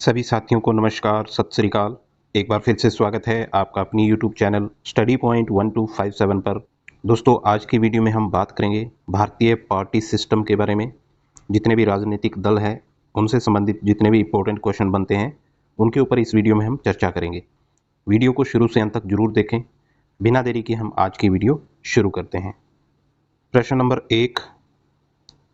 सभी साथियों को नमस्कार, सत श्री अकाल। एक बार फिर से स्वागत है आपका अपनी यूट्यूब चैनल स्टडी पॉइंट 1257 पर। दोस्तों, आज की वीडियो में हम बात करेंगे भारतीय पार्टी सिस्टम के बारे में। जितने भी राजनीतिक दल हैं उनसे संबंधित जितने भी इंपॉर्टेंट क्वेश्चन बनते हैं उनके ऊपर इस वीडियो में हम चर्चा करेंगे। वीडियो को शुरू से अंत तक जरूर देखें। बिना देरी के हम आज की वीडियो शुरू करते हैं। प्रश्न नंबर 1,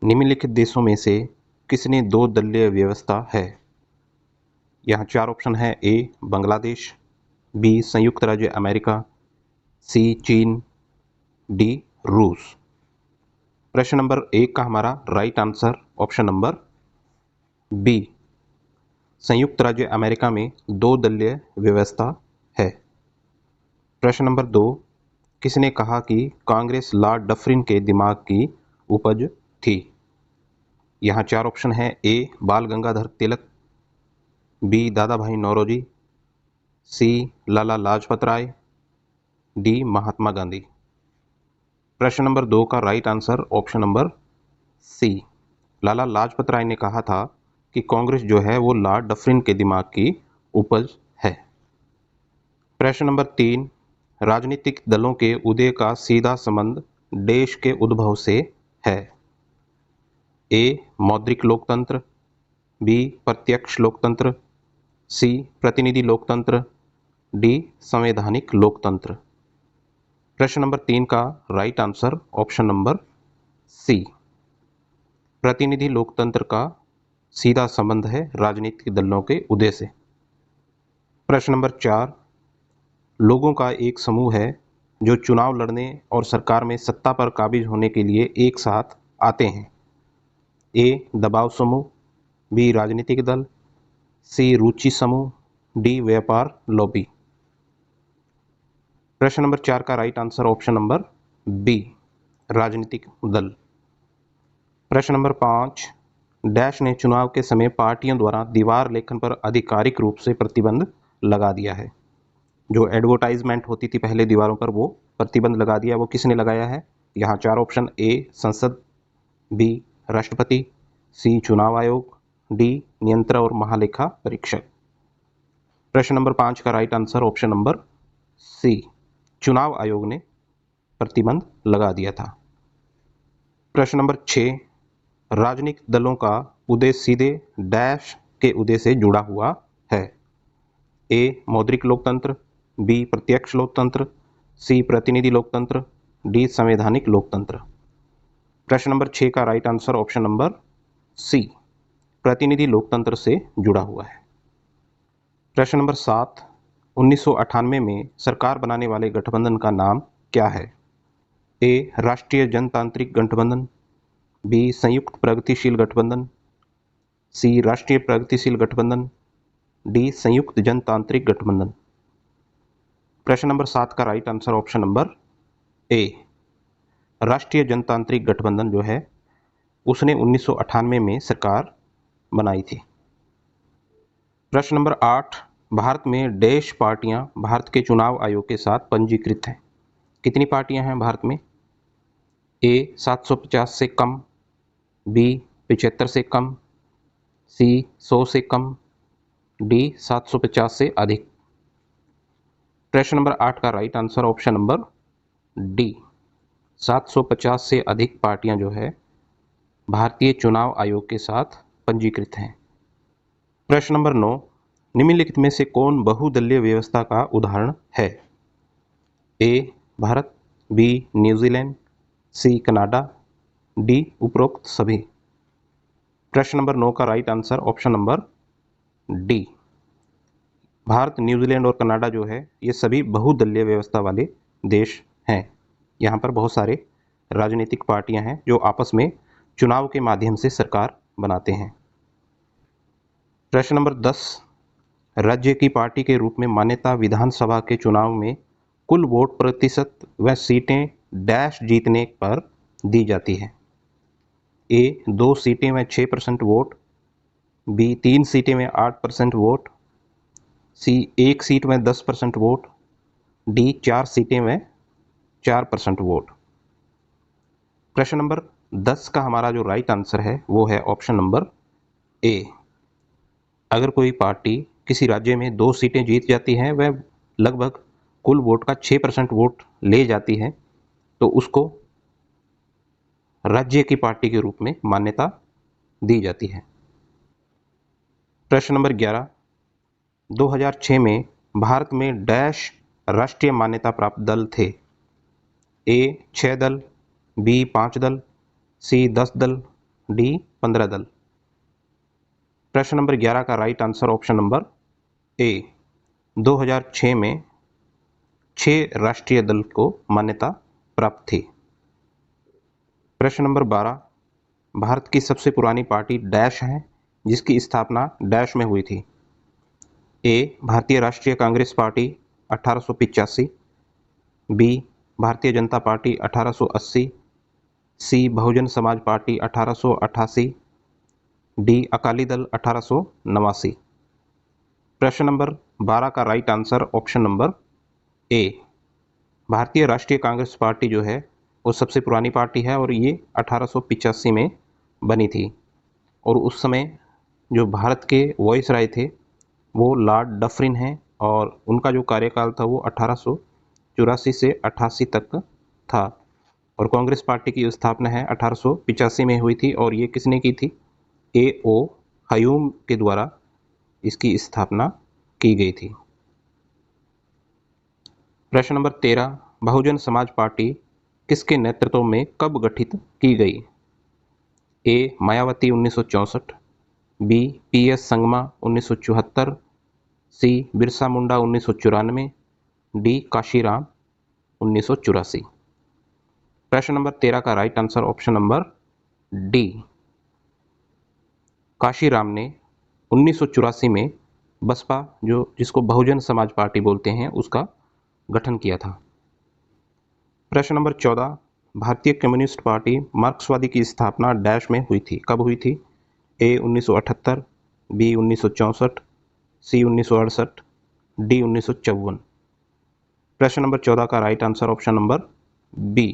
निम्नलिखित देशों में से किसने दो दलीय व्यवस्था है? यहाँ चार ऑप्शन है। ए बांग्लादेश, बी संयुक्त राज्य अमेरिका, सी चीन, डी रूस। प्रश्न नंबर 1 का हमारा right answer option number B, संयुक्त राज्य अमेरिका में दो दलीय व्यवस्था है। प्रश्न नंबर 2, किसने कहा कि कांग्रेस लॉर्ड डफरिन के दिमाग की उपज थी? यहाँ चार ऑप्शन है। ए बाल Gangadhar Tilak, B Dadabhai Naoroji, C Lala Lajpat Rai, D Mahatma Gandhi. प्रश्न नंबर 2 का right answer option number C, Lala Lajpat Rai ने कहा था कि कांग्रेस जो है वो लॉर्ड डफरिन के दिमाग की उपज है। प्रश्न नंबर 3, राजनीतिक दलों के उदय का सीधा संबंध देश के उद्भव से है। ए मौद्रिक लोकतंत्र, बी प्रत्यक्ष लोकतंत्र, सी प्रतिनिधि लोकतंत्र, डी संवैधानिक लोकतंत्र। प्रश्न नंबर 3 का right answer option number C, प्रतिनिधि लोकतंत्र का सीधा संबंध है राजनीतिक दलों के उदय से। प्रश्न नंबर 4, लोगों का एक समूह है जो चुनाव लड़ने और सरकार में सत्ता पर काबिज होने के लिए एक साथ आते हैं। ए दबाव समूह, बी राजनीतिक दल, सी रुचि समूह, डी व्यापार लॉबी। प्रश्न नंबर 4 का right answer option number B, राजनीतिक दल। प्रश्न नंबर 5, डैश ने चुनाव के समय पार्टियों द्वारा दीवार लेखन पर आधिकारिक रूप से प्रतिबंध लगा दिया है। जो एडवर्टाइजमेंट होती थी पहले दीवारों पर, वो प्रतिबंध लगा दिया। वो किसने लगाया है? यहाँ चार ऑप्शन। ए संसद, बी राष्ट्रपति, सी चुनाव आयोग, डी नियंत्रक और महालेखा परीक्षक। प्रश्न नंबर 5 का right answer option number C, चुनाव आयोग ने प्रतिबंध लगा दिया था। प्रश्न नंबर 6, राजनीतिक दलों का उदय सीधे डैश के उदय से जुड़ा हुआ है। ए मौद्रिक लोकतंत्र, बी प्रत्यक्ष लोकतंत्र, सी प्रतिनिधि लोकतंत्र, डी संवैधानिक लोकतंत्र। प्रश्न नंबर 6 का right answer option number C, प्रतिनिधि लोकतंत्र से जुड़ा हुआ है। प्रश्न नंबर 7, 1998 में सरकार बनाने वाले गठबंधन का नाम क्या है? ए राष्ट्रीय जनतांत्रिक गठबंधन, बी संयुक्त प्रगतिशील गठबंधन, सी राष्ट्रीय प्रगतिशील गठबंधन, डी संयुक्त जनतांत्रिक गठबंधन। प्रश्न नंबर 7 का right answer option number A, राष्ट्रीय जनतांत्रिक गठबंधन जो है उसने 1998 में सरकार बनाई थी। प्रश्न नंबर 8, भारत में डैश पार्टियां भारत के चुनाव आयोग के साथ पंजीकृत हैं। कितनी पार्टियां हैं भारत में? ए 750 से कम, बी 75 से कम, सी 100 से कम, डी 750 से अधिक। प्रश्न नंबर 8 का right answer option number D, 750 से अधिक पार्टियां जो है भारतीय चुनाव आयोग के साथ पंजीकृत हैं। प्रश्न नंबर 9, निम्नलिखित में से कौन बहुदलीय व्यवस्था का उदाहरण है? A Bharat, B New Zealand, C Canada, D उपरोक्त सभी। प्रश्न नंबर 9 का right answer option number D, Bharat, New Zealand और कनाडा जो है ये सभी बहुदलीय व्यवस्था वाले देश हैं। यहाँ पर बहुत सारे राजनीतिक पार्टियां हैं जो आपस में चुनाव के माध्यम से सरकार बनाते हैं। प्रश्न नंबर 10, राज्य की पार्टी के रूप में मान्यता विधानसभा के चुनाव में कुल वोट प्रतिशत व सीटें डैश जीतने पर दी जाती है। ए 2 सीटें में 6% वोट, बी 3 सीटें में 8% वोट, सी 1 सीट में 10% वोट, डी 4 सीटें में 4% वोट। प्रश्न नंबर 10 का हमारा जो राइट आंसर है वो है ऑप्शन नंबर ए, अगर कोई पार्टी किसी राज्य में 2 सीटें जीत जाती है, वह लगभग कुल वोट का 6% वोट ले जाती है, तो उसको राज्य की पार्टी के रूप में मान्यता दी जाती है। प्रश्न नंबर 11, 2006 में भारत में डैश राष्ट्रीय मान्यता प्राप्त दल थे? ए 6 दल, बी 5 दल, सी 10 दल, डी 15 दल। प्रश्न नंबर 11 का right answer option number A 2006 में 6 राष्ट्रीय दल को मान्यता प्राप्त थी। प्रश्न नंबर 12, भारत की सबसे पुरानी पार्टी डैश है जिसकी स्थापना डैश में हुई थी? ए भारतीय राष्ट्रीय Congress party 1885, B Bharatiya Janata party 1880, सी बहुजन समाज पार्टी 1888, डी अकाली दल 1889। प्रश्न नंबर 12 का right answer option number A भारतीय राष्ट्रीय कांग्रेस पार्टी जो है वो सबसे पुरानी पार्टी है और ये 1885 में बनी थी। और उस समय जो भारत के वॉइसराय थे वो लॉर्ड डफरिन हैं और उनका जो कार्यकाल था वो 1884 से 88 तक था। और कांग्रेस पार्टी की स्थापना है 1885 में हुई थी और ये किसने की थी? A.O. हयूम के द्वारा इसकी स्थापना की गई थी। प्रश्न नंबर 13, बहुजन समाज पार्टी किसके नेतृत्व में कब गठित की गई? ए मायावती 1964, बी P.S. संगमा 1974, सी बिरसा मुंडा 1994, डी काशीराम 1984। प्रश्न नंबर 13 का right answer option number D Kashiram ने 1984 में बसपा जो जिसको बहुजन समाज पार्टी बोलते हैं उसका गठन किया था। प्रश्न नंबर 14, भारतीय कम्युनिस्ट पार्टी मार्क्सवादी की स्थापना डैश में हुई थी? कब हुई थी? A 1978, B 1964, C 1968, D 1954। प्रश्न नंबर 14 का right answer option number B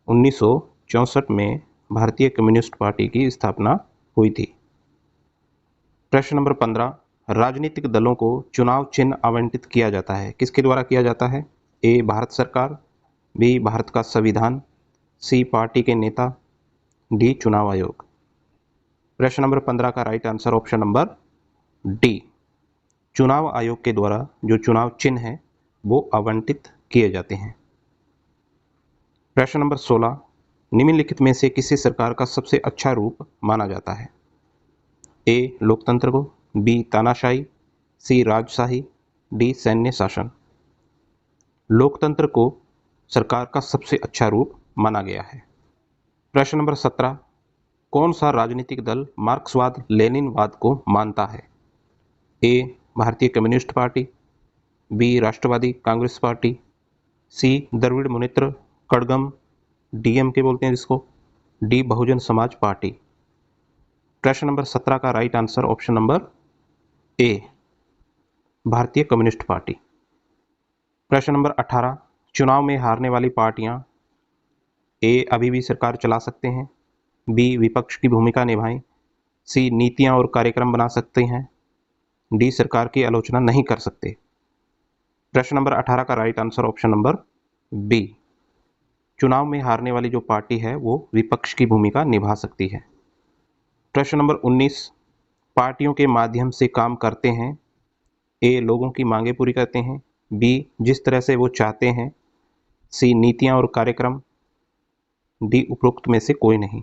1964 में भारतीय कम्युनिस्ट पार्टी की स्थापना हुई थी। प्रश्न नंबर 15, राजनीतिक दलों को चुनाव चिन्ह आवंटित किया जाता है, किसके द्वारा किया जाता है? ए भारत सरकार, बी भारत का संविधान, सी पार्टी के नेता, डी चुनाव आयोग। प्रश्न नंबर 15 का right answer option number D चुनाव आयोग के द्वारा जो चुनाव चिन्ह है वो आवंटित किए जाते हैं। प्रश्न नंबर 16, निम्नलिखित में से किसी सरकार का सबसे अच्छा रूप माना जाता है? ए लोकतंत्र को, बी तानाशाही, सी राजशाही, डी सैन्य शासन। लोकतंत्र को सरकार का सबसे अच्छा रूप माना गया है। प्रश्न नंबर 17, कौन सा राजनीतिक दल मार्क्सवाद लेनिनवाद को मानता है? ए भारतीय कम्युनिस्ट पार्टी, बी राष्ट्रवादी कांग्रेस पार्टी, सी द्रविड़ मुनेत्र कड़गम DMK बोलते हैं जिसको, डी बहुजन समाज पार्टी। प्रश्न नंबर 17 का right answer option number A भारतीय कम्युनिस्ट पार्टी। प्रश्न नंबर 18, चुनाव में हारने वाली पार्टियां ए अभी भी सरकार चला सकते हैं, बी विपक्ष की भूमिका निभाएं, सी नीतियां और कार्यक्रम बना सकते हैं, डी सरकार की आलोचना नहीं कर सकते। प्रश्न नंबर 18 का right answer option number B चुनाव में हारने वाली जो पार्टी है वो विपक्ष की भूमिका निभा सकती है। प्रश्न नंबर 19, पार्टियों के माध्यम से काम करते हैं, ए लोगों की मांगें पूरी करते हैं, बी जिस तरह से वो चाहते हैं, सी नीतियां और कार्यक्रम, डी उपरोक्त में से कोई नहीं।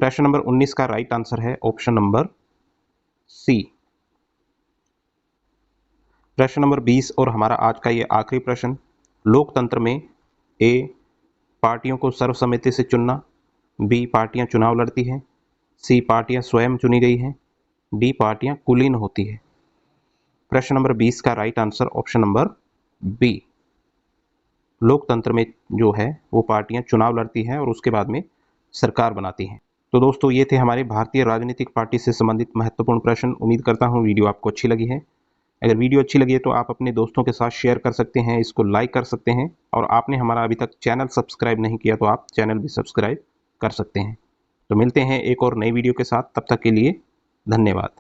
प्रश्न नंबर 19 का राइट आंसर है ऑप्शन नंबर सी। प्रश्न नंबर 20 और हमारा आज का ये आखिरी प्रश्न, लोकतंत्र में ए पार्टियों को सर्वसम्मति से चुनना, बी पार्टियां चुनाव लड़ती हैं, सी पार्टियां स्वयं चुनी गई हैं, डी पार्टियां कुलीन होती है। प्रश्न नंबर 20 का right answer option number B लोकतंत्र में जो है वो पार्टियां चुनाव लड़ती हैं और उसके बाद में सरकार बनाती हैं। तो दोस्तों ये थे हमारे भारतीय राजनीतिक पार्टी से संबंधित महत्वपूर्ण प्रश्न। उम्मीद करता हूँ वीडियो आपको अच्छी लगी है। अगर वीडियो अच्छी लगी है तो आप अपने दोस्तों के साथ शेयर कर सकते हैं, इसको लाइक कर सकते हैं और आपने हमारा अभी तक चैनल सब्सक्राइब नहीं किया तो आप चैनल भी सब्सक्राइब कर सकते हैं। तो मिलते हैं एक और नई वीडियो के साथ, तब तक के लिए धन्यवाद।